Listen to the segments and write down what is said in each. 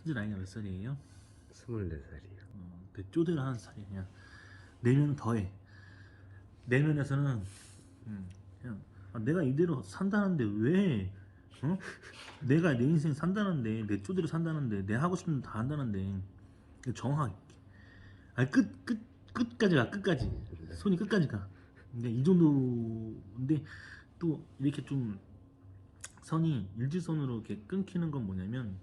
현재 나이가 몇 살이에요? 24살이요. 내 쪼대를 하는 살이야. 그냥 내면 더해. 내면에서는 그냥 내가 이대로 산다는데 왜 어? 내가 내 인생 산다는데 내 쪼대로 산다는데 내 하고 싶은 거 다 한다는데 정확하게 아니 끝까지 가 끝까지 네. 손이 끝까지 가. 근데 이 정도인데 또 이렇게 좀 선이 일직선으로 이렇게 끊기는 건 뭐냐면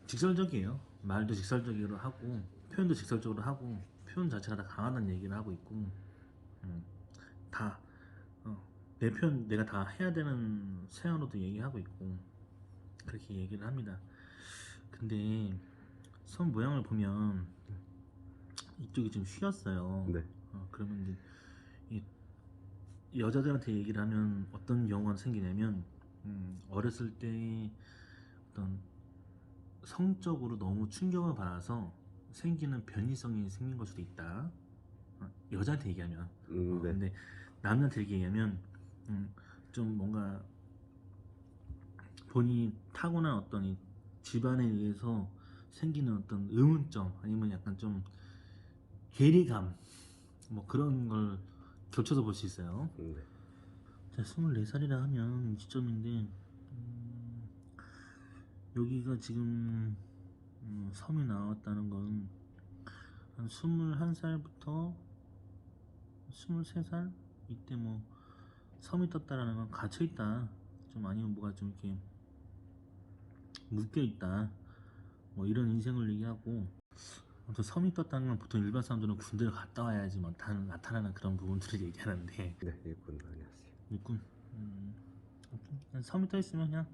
직설적이에요. 말도 직설적으로 하고 표현도 직설적으로 하고 표현 자체가 다 강하다는 얘기를 하고 있고 다 내 표현 내가 다 해야 되는 세안으로도 얘기하고 있고 그렇게 얘기를 합니다. 근데 손 모양을 보면 이쪽이 좀 휘었어요. 네. 그러면 이제 여자들한테 얘기를 하면 어떤 경우가 생기냐면 어렸을 때 어떤 성적으로 너무 충격을 받아서 생기는 변이성이 생긴 걸 수도 있다. 여자한테 얘기하면. 네. 근데 남자한테 얘기하면 좀 뭔가 본인이 타고난 어떤 이 집안에 의해서 생기는 어떤 의문점 아니면 약간 좀 괴리감 뭐 그런 걸 겹쳐서 볼 수 있어요. 네. 자, 24살이라 하면 시점인데 여기가 지금 섬이 나왔다는 건 한 21살부터 23살 이때 뭐 섬이 떴다라는 건 갇혀있다 좀 아니면 뭐가 좀 이렇게 묶여있다 뭐 이런 인생을 얘기하고 아무튼 섬이 떴다는 건 보통 일반 사람들은 군대를 갔다 와야지 뭐 나타나는 그런 부분들을 얘기하는데 네. 일꾼 다녔어요. 일꾼 아무튼 그냥 섬이 떠 있으면 그냥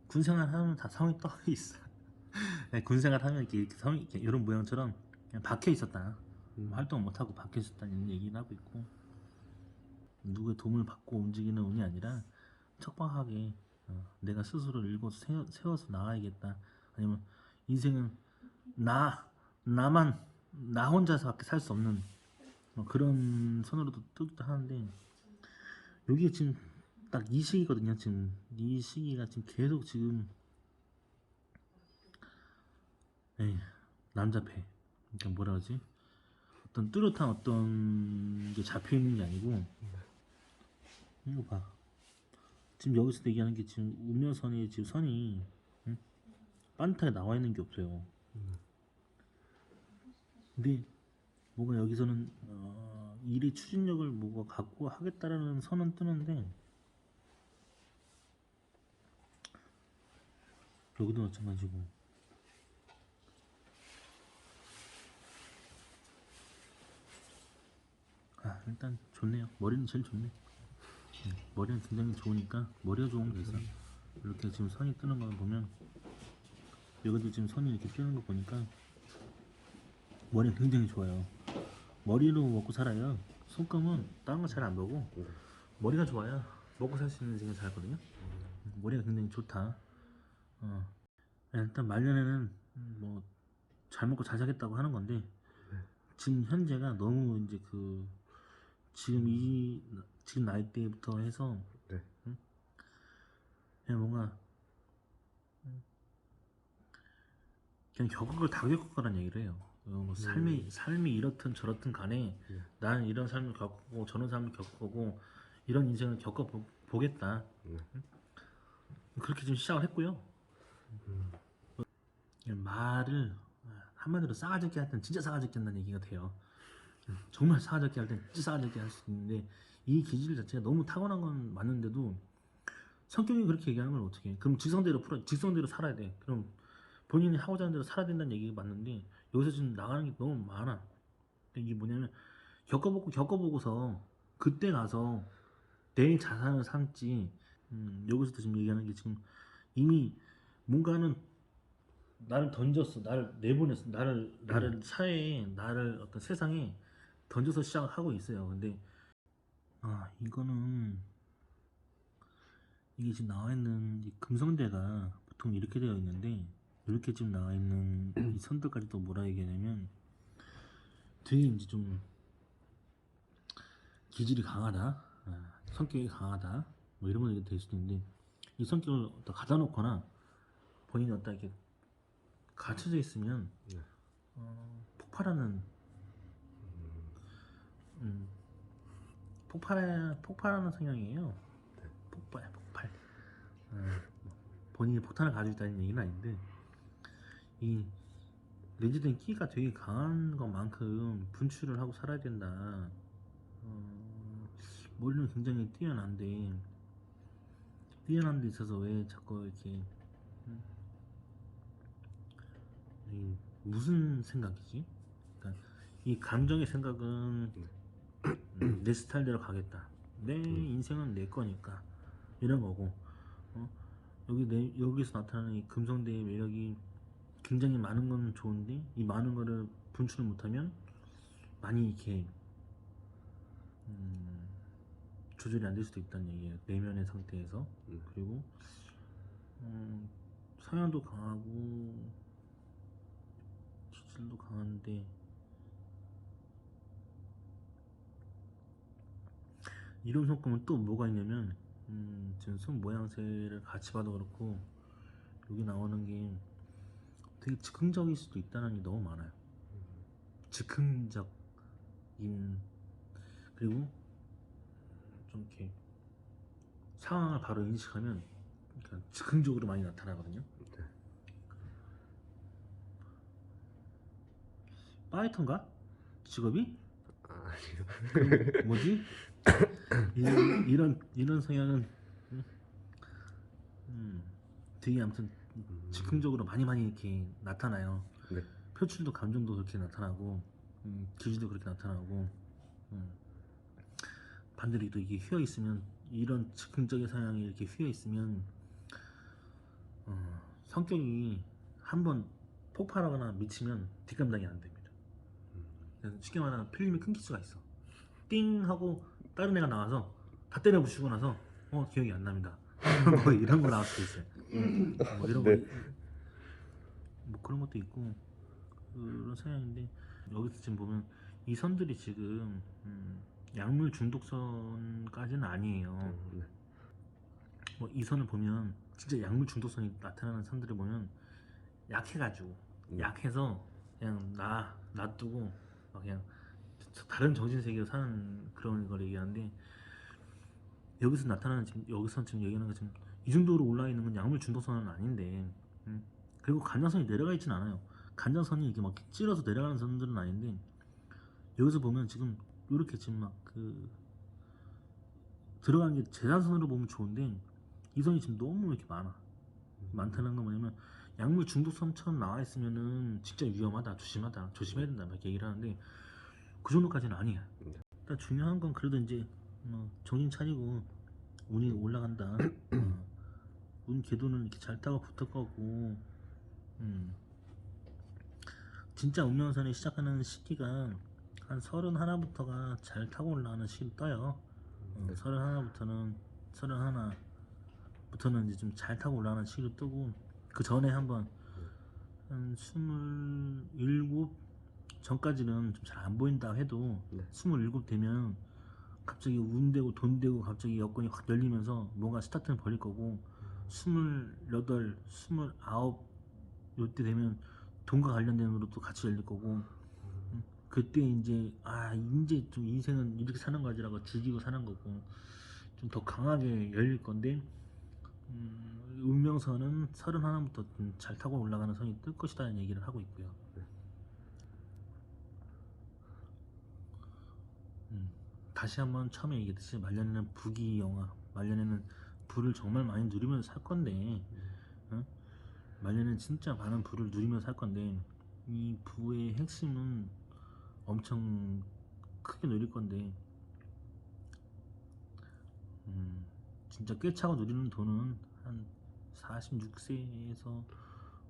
군생활 하면 다 섬이 떠 있어. 군생활 하면 이렇게 섬이 이렇게 이런 모양처럼 그냥 박혀 있었다. 활동 못 하고 박혀 있었다는 얘기를 하고 있고 누구의 도움을 받고 움직이는 운이 아니라 척박하게 내가 스스로 일궈 세워서 나가야겠다. 아니면 인생은 나 혼자서밖에 살 수 없는 그런 선으로도 뜨기도 하는데 여기에 지금 딱 이 시기거든요. 지금 이 시기가 지금 계속 지금 남자패 그러니까 뭐라 그러지? 어떤 뚜렷한 어떤 게 잡혀 있는 게 아니고 이거 봐. 지금 여기서 얘기하는 게 지금 우면선에 지금 선이 반듯하게 나와 있는 게 없어요. 근데 뭔가 여기서는 일의 추진력을 뭐가 갖고 하겠다라는 선은 뜨는데 여기도 마찬가지고 일단 좋네요. 머리는 제일 좋네. 머리는 굉장히 좋으니까 머리가 좋은 게 있어. 이렇게 지금 선이 뜨는 거 보면 여기도 지금 선이 이렇게 뜨는 거 보니까 머리가 굉장히 좋아요. 머리로 먹고 살아요. 손금은 다른 거 잘 안 보고 머리가 좋아야 먹고 살 수 있는 생각 잘하거든요. 머리가 굉장히 좋다. 일단 말년에는 뭐 잘 먹고 잘 살겠다고 하는 건데 지금 현재가 너무 이제 그 지금 나이대부터 해서 네. 그냥 뭔가 그냥 겪은 걸 다 겪었거란 얘기를 해요. 뭐 삶이 이렇든 저렇든 간에 나는 이런 삶을 겪고 저런 삶을 겪고 이런 인생을 겪어 보겠다. 그렇게 좀 시작을 했고요. 말을 한마디로 싸가지 없게 할 때는 진짜 싸가지 없게 한다는 얘기가 돼요. 정말 싸가지 없게 할 때는 진짜 싸가지 없게 할 수 있는데 이 기질 자체가 너무 타고난 건 맞는데도 성격이 그렇게 얘기하는 건 어떻게 해? 그럼 직성대로 살아야 돼. 그럼 본인이 하고자 하는 대로 살아야 된다는 얘기가 맞는데 여기서 지금 나가는 게 너무 많아. 이게 뭐냐면 겪어보고서 그때 가서 내 자산을 삼지. 여기서도 지금 얘기하는 게 지금 이미 뭔가는 나를 던졌어, 나를 내보냈어, 나를 사회에, 나를 어떤 세상에 던져서 시작을 하고 있어요. 근데 이거는 이게 지금 나와 있는 이 금성대가 보통 이렇게 되어 있는데 이렇게 지금 나와 있는 이 선들까지 또 뭐라 얘기하냐면 되게 이제 좀 기질이 강하다, 성격이 강하다, 뭐 이런 거 될 수도 있는데 이 성격을 어디다 가다 놓거나 본인이 어디다 이렇게 갇혀져 있으면 네. 폭발하는 폭발하는 성향이에요. 폭발. 본인이 폭탄을 가지고 있다는 얘기는 아닌데 이 내재된 끼가 되게 강한 것만큼 분출을 하고 살아야 된다. 머리는 굉장히 뛰어난 데 있어서 왜 자꾸 이렇게 무슨 생각이지? 그러니까 이 감정의 생각은 내 스타일대로 가겠다. 내 인생은 내 거니까 이런 거고 여기서 나타나는 이 금성대의 매력이 굉장히 많은 건 좋은데 이 많은 거를 분출을 못하면 많이 이렇게 조절이 안 될 수도 있다는 얘기예요. 내면의 상태에서. 그리고 성향도 강하고 기질도 강한데 이런 성격은 또 뭐가 있냐면 지금 손 모양새를 같이 봐도 그렇고 여기 나오는 게 되게 즉흥적일 수도 있다는 게 너무 많아요. 즉흥적인 그리고 좀 이렇게 상황을 바로 인식하면 그러니까 즉흥적으로 많이 나타나거든요. 네. 파이터인가? 직업이? 아니요. 뭐지? 이런 성향은 되게 아무튼 즉흥적으로 많이 이렇게 나타나요. 네. 표출도 감정도 그렇게 나타나고 기질도 그렇게 나타나고 반대로 또 이게 휘어 있으면 이런 즉흥적인 성향이 이렇게 휘어 있으면 성격이 한번 폭발하거나 미치면 뒷감당이 안 됩니다. 그래서 쉽게 말하면 필름이 끊길 수가 있어. 띵 하고 다른 애가 나와서 다 때려 부수고 나서 기억이 안 납니다. 뭐 이런 거 나올 수도 있어요. 뭐 이런 네. 뭐 그런 것도 있고 그런 성향인데 여기서 지금 보면 이 선들이 지금 약물 중독선까지는 아니에요. 네. 뭐 이 선을 보면 진짜 약물 중독성이 나타나는 선들을 보면 약해가지고 약해서 그냥 놔두고 막 그냥 다른 정신 세계로 사는 그런 걸 얘기하는데 여기서 나타나는 여기서 지금 얘기하는 거 지금 이 정도로 올라 있는 건 약물 중독성은 아닌데 그리고 간장선이 내려가 있진 않아요. 간장선이 이렇게 막 찔러서 내려가는 선들은 아닌데 여기서 보면 지금 이렇게 지금 막 들어간 게 재산선으로 보면 좋은데 이 선이 지금 너무 이렇게 많다는 건 뭐냐면 약물 중독성처럼 나와 있으면은 진짜 위험하다, 조심해야 된다 막 얘기를 하는데 그 정도까지는 아니야. 일단 중요한 건 그래도 이제 정신 차리고 운이 올라간다. 운 궤도는 이렇게 잘 타고 붙을 거고 진짜 운명선이 시작하는 시기가 한 31부터가 잘 타고 올라가는 시기로 떠요. 31부터는 이제 좀 잘 타고 올라가는 시기로 뜨고 그 전에 한번 한 27 전까지는 좀 잘 안 보인다 해도 27 되면 갑자기 운 되고 돈 되고 갑자기 여건이 확 열리면서 뭔가 스타트는 벌릴 거고 28, 29 요때 되면 돈과 관련된 으로 또 같이 열릴 거고 그때 이제 이제 좀 인생은 이렇게 사는 거지라고 즐기고 사는 거고 좀 더 강하게 열릴 건데 운명선은 31부터 잘 타고 올라가는 선이 뜰 것이다는 얘기를 하고 있고요. 다시 한번 처음에 얘기했듯이 말년에는 부귀영화, 말년에는 부를 정말 많이 누리면서 살 건데 말년에는 진짜 많은 부를 누리면서 살 건데 이 부의 핵심은 엄청 크게 누릴 건데 진짜 꿰차고 누리는 돈은 한 46세에서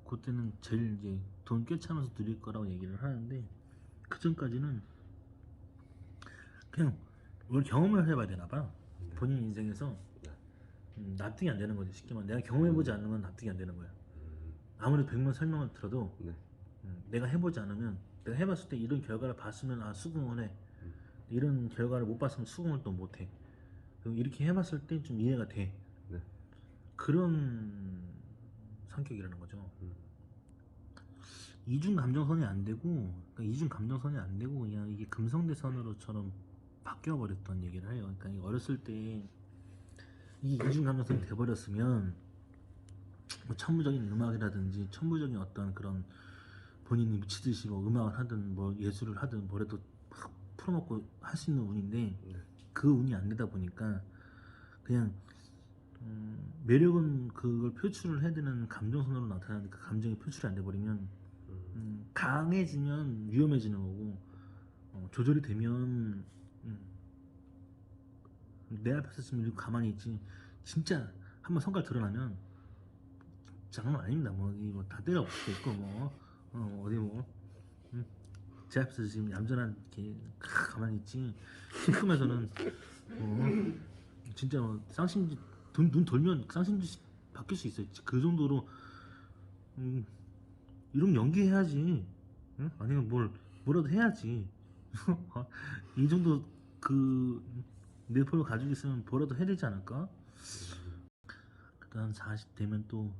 그때는 제일 이제 돈 꿰차면서 누릴 거라고 얘기를 하는데 그 전까지는 그냥 뭘 경험을 해봐야 되나 봐. 본인 인생에서 납득이 안 되는 거지. 쉽게 말하면 내가 경험해보지 않는 건 납득이 안 되는 거야. 아무리 100번 설명을 들어도 내가 해보지 않으면 내가 해봤을 때 이런 결과를 봤으면 수긍을 해. 이런 결과를 못 봤으면 수긍을 또 못해. 그럼 이렇게 해봤을 때 좀 이해가 돼. 그런 성격이라는 거죠. 음. 이중 감정선이 안 되고, 그러니까 이중 감정선이 안 되고 그냥 이게 금성대선으로처럼 바뀌어 버렸던 얘기를 해요. 그러니까 이 어렸을 때 이 이중 감정선이 돼버렸으면 뭐 천부적인 음악이라든지 천부적인 어떤 그런 본인이 미치듯이 뭐 음악을 하든 뭐 예술을 하든 뭐래도 막 풀어먹고 할 수 있는 운인데 네. 그 운이 안 되다 보니까 그냥 매력은 그걸 표출을 해야 되는 감정선으로 나타나는 그 감정이 표출이 안 돼버리면 강해지면 위험해지는 거고 조절이 되면 내 앞에서 지금 이렇게 가만히 있지 진짜 한번 성깔 드러나면 장난 아닙니다. 뭐다 때려 없을 수도 있고 어디 제 앞에서 지금 얌전한 이렇게 가만히 있지 심큼해서는 진짜 쌍심지 눈 돌면 쌍심지 바뀔 수 있어요. 그 정도로 이런 연기해야지. 응? 아니면 뭐라도 해야지. 이 정도 그 뇌포를 가지고 있으면 뭐라도 해야 되지 않을까? 그다음 40 되면 또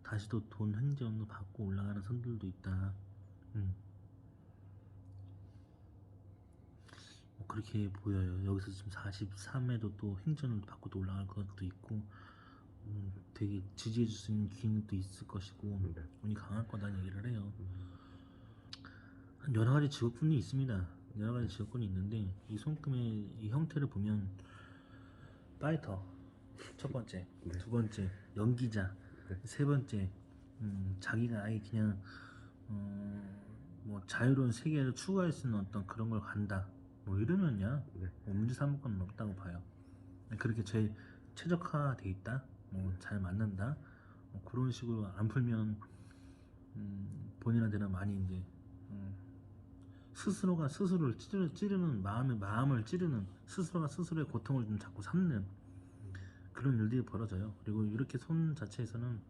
다시 또 돈 행정도 받고 올라가는 선들도 있다. 뭐 그렇게 보여요. 여기서 지금 43에도 또 행정을 받고 또 올라갈 것도 있고, 되게 지지해줄 수 있는 기운도 있을 것이고, 운이 강할 거다는 얘기를 해요. 여러 가지 직업군이 있습니다. 여러 가지 직업군이 있는데 이 손금의 이 형태를 보면 파이터 첫 번째, 네. 두 번째 연기자, 네. 세 번째 자기가 아예 그냥 뭐 자유로운 세계를 추구할 수 있는 어떤 그런 걸 간다. 뭐 이러면야 네. 뭐 문제 삼을 건 없다고 봐요. 그렇게 제일 최적화돼 있다. 뭐 잘 맞는다. 뭐 그런 식으로 안 풀면 본인한테는 많이 이제 스스로가 스스로를 찌르는 마음을 찌르는 스스로가 스스로의 고통을 좀 자꾸 삼는 그런 일들이 벌어져요. 그리고 이렇게 손 자체에서는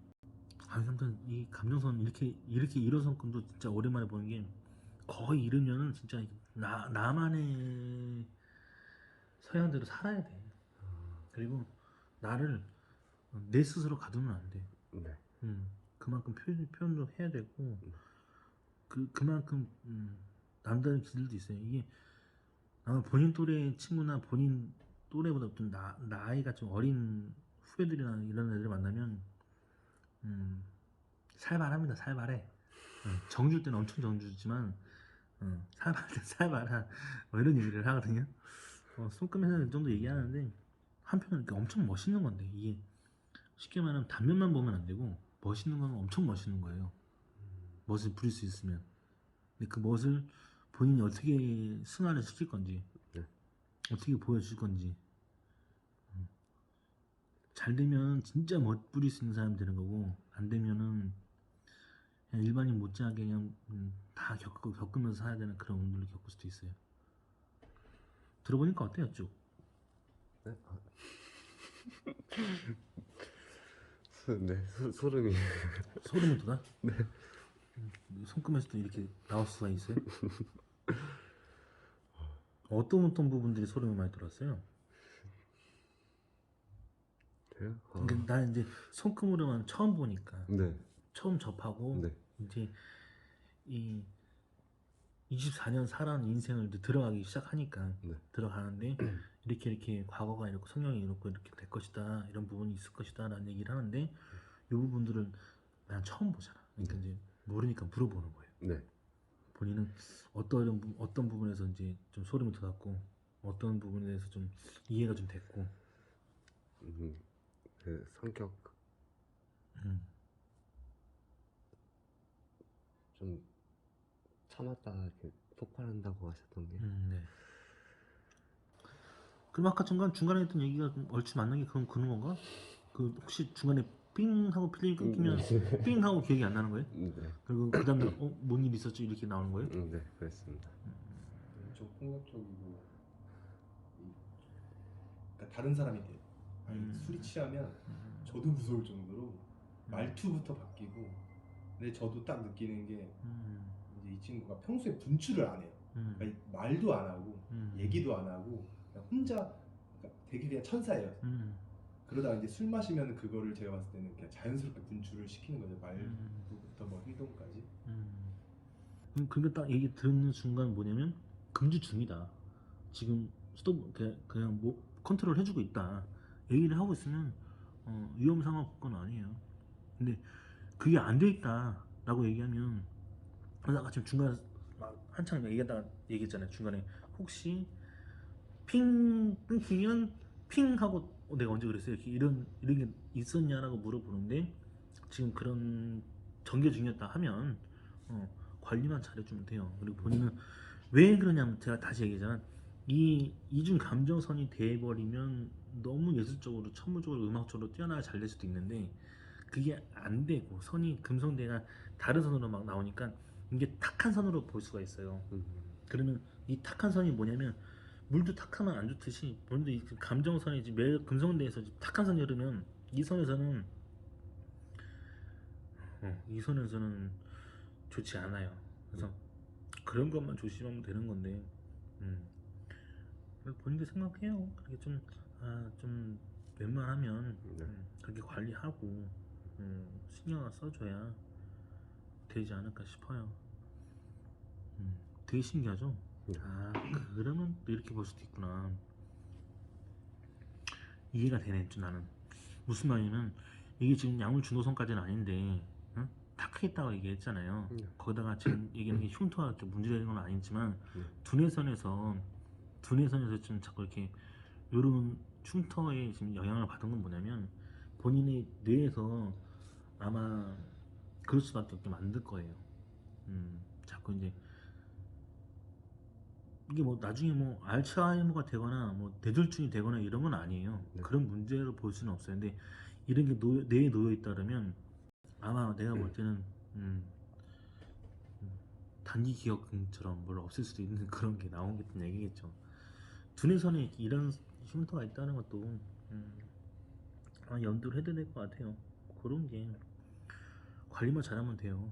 아무튼 이 감정선 이렇게 일어선건도 진짜 오랜만에 보는 게 거의 이러면은 진짜 나만의 서양대로 살아야 돼. 그리고 나를 내 스스로 가두면 안 돼. 네. 그만큼 표현도 해야 되고 그만큼 남다른 기질도 있어요. 이게 아마 본인 또래 친구나 본인 또래보다 좀 나이가 좀 어린 후배들이나 이런 애들 만나면 살발합니다. 살발해. 정줄 때는 엄청 정주지만 살발할 때 살발한 뭐 이런 얘기를 하거든요. 손금에서는 이 정도 얘기하는데 한편은 이렇게 엄청 멋있는 건데 이게 쉽게 말하면 단면만 보면 안 되고 멋있는 건 엄청 멋있는 거예요. 멋을 부릴 수 있으면. 근데 그 멋을 본인이 어떻게 승화를 시킬 건지 네. 어떻게 보여줄 건지 잘 되면 진짜 멋 부릴 수 있는 사람이 되는 거고 안 되면은 그냥 일반인 못지않게 그냥 다 겪으면서 살아야 되는 그런 운들을 겪을 수도 있어요. 들어보니까 어때요, 쭉? 네. 네. 소름이. 소름이 돋아? 네. 손금에서도 이렇게 나올 수가 있어요? 어떤 부분들이 소름이 많이 돋았어요? 돼요? 그러니까 나 이제 손금으로만 처음 보니까 네. 처음 접하고 네. 이제 이 24년 살아온 인생을 이제 들어가기 시작하니까 네. 들어가는데 이렇게 과거가 이렇고 성향이 이렇고 이렇게 될 것이다 이런 부분이 있을 것이다 라는 얘기를 하는데 이 부분들은 난 처음 보잖아. 그러니까 이제 모르니까 물어보는 거예요. 네. 본인은 어떤 부분에서 이제 좀 소름이 돋았고 어떤 부분에 대해서 좀 이해가 좀 됐고 그 성격 좀 참았다가 이렇게 폭발한다고 하셨던 게. 네. 그럼 아까 중간에 했던 얘기가 좀 얼추 맞는 게 그런 건가? 그 혹시 중간에 삥 하고 필름이 끊기면 삥 하고 기억이 안 나는 거예요? 네. 그리고 그 다음날 뭔 일 있었죠? 이렇게 나오는 거예요? 네, 그렇습니다. 좀 폭력적이고 그러니까 다른 사람이 돼요. 술이 취하면 저도 무서울 정도로 말투부터 바뀌고 근데 저도 딱 느끼는 게 이제 이 친구가 평소에 분출을 안 해요. 그러니까 말도 안 하고 얘기도 안 하고 그냥 혼자 그러니까 되게 그냥 천사예요. 그러다가 이제 술 마시면 그거를 제가 봤을 때는 그냥 자연스럽게 분출을 시키는 거죠. 말부터 뭐 행동까지. 그러니까 딱 얘기 듣는 순간 뭐냐면 금주 중이다. 지금 스톱 그냥 뭐 컨트롤 해주고 있다. 얘기를 하고 있으면 위험 상황 건 아니에요. 근데 그게 안 돼 있다라고 얘기하면 아까 지금 중간에 막 한참 얘기했잖아요. 중간에 혹시 핑 끊기면 핑 하고 내가 언제 그랬어요? 이렇게 이런 게 있었냐라고 물어보는데 지금 그런 전개 중이었다 하면 관리만 잘해주면 돼요. 그리고 본인은 왜 그러냐면 제가 다시 얘기하자면 이 이중 감정선이 돼버리면 너무 예술적으로 천무적으로 음악적으로 뛰어나게 잘 될 수도 있는데 그게 안 되고 선이 금성대가 다른 선으로 막 나오니까 이게 탁한 선으로 볼 수가 있어요. 그러면 이 탁한 선이 뭐냐면 물도 탁하면 안 좋듯이 물도 이 감정선이 지금 매 금성대에서 탁한 선이 흐르면 이 선에서는 좋지 않아요. 그래서 그런 것만 조심하면 되는 건데 본인도 생각해요. 그렇게 좀 웬만하면 네. 그렇게 관리하고 신경을 써줘야 되지 않을까 싶어요. 되게 신기하죠? 네. 그러면 또 이렇게 볼 수도 있구나. 이해가 되네, 좀 나는. 무슨 말이냐면 이게 지금 약물 중도선까지는 아닌데 탁했다고 얘기했잖아요. 거기다가 지금 얘기하는 게 흉터가 이렇게 문제되는 건 아니지만 두뇌선에서 좀 자꾸 이렇게 요런 흉터에 지금 영향을 받은 건 뭐냐면 본인의 뇌에서 아마 그럴 수밖에 없게 만들 거예요. 자꾸 이제 이게 뭐 나중에 뭐 알츠하이머가 되거나 뭐 뇌졸중이 되거나 이런 건 아니에요. 네. 그런 문제로 볼 수는 없어요. 근데 이런 게 뇌에 놓여 있다면 아마 내가 볼 때는 단기 기억처럼 뭘 없앨 수도 있는 그런 게 나오겠다는 얘기겠죠. 두뇌선에 이런 흉터가 있다는 것도 염두를 해야 될 것 같아요. 그런 게 관리만 잘하면 돼요.